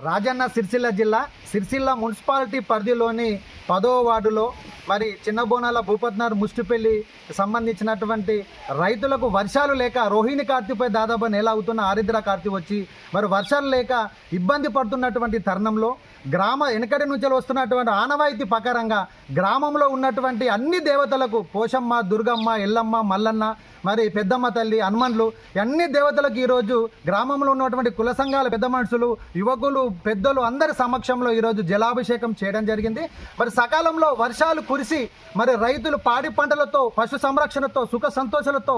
రాజన్న సిరిసిల్ల జిల్లా సిరిసిల్ల మున్సిపాలిటీ పరిధిలోని 10వ వార్డులో మరి చిన్నబోనాల భూపత్నార్ ముష్టిపల్లి సంబంధించినటువంటి రైతులకు వర్షాలు లేక రోహిణి కార్తీపై దాదాపు నెల అవుతున్న ఆరిద్ర కార్తీ వచ్చి మరి వర్షాలు లేక ఇబ్బంది పడుతున్నటువంటి తరుణంలో వెనకటి నుంచి వస్తున్నటువంటి ఆనవాయితీ ప్రకారంగా గ్రామంలో ఉన్నటువంటి అన్ని దేవతలకు పోషమ్మ, దుర్గమ్మ, ఎల్లమ్మ, మల్లన్న, మరి పెద్దమ్మ తల్లి, హనుమన్లు అన్ని దేవతలకు ఈరోజు గ్రామంలో ఉన్నటువంటి కుల సంఘాల పెద్ద మనుషులు, యువకులు, పెద్దలు అందరి సమక్షంలో ఈరోజు జలాభిషేకం చేయడం జరిగింది. మరి సకాలంలో వర్షాలు కురిసి మరి రైతులు పాడి పంటలతో, పశు సంరక్షణతో, సుఖ సంతోషాలతో,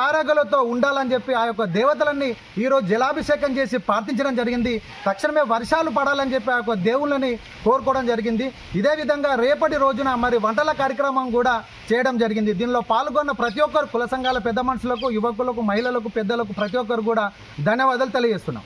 ఆరోగ్యాలతో ఉండాలని చెప్పి ఆ యొక్క దేవతలన్నీ ఈరోజు జలాభిషేకం చేసి ప్రార్థించడం జరిగింది. తక్షణమే వర్షాలు పడాలని చెప్పి ఆ యొక్క దేవుళ్ళని కోరుకోవడం జరిగింది. ఇదే విధంగా రేపటి రోజున మరి వంటల కార్యక్రమం కూడా చేయడం జరిగింది. దీనిలో పాల్గొన్న ప్రతి ఒక్కరు కుల సంఘాల పెద్ద మనుషులకు, యువకులకు, మహిళలకు, పెద్దలకు ప్రతి ఒక్కరు కూడా ధన్యవాదాలు తెలియజేస్తున్నాం.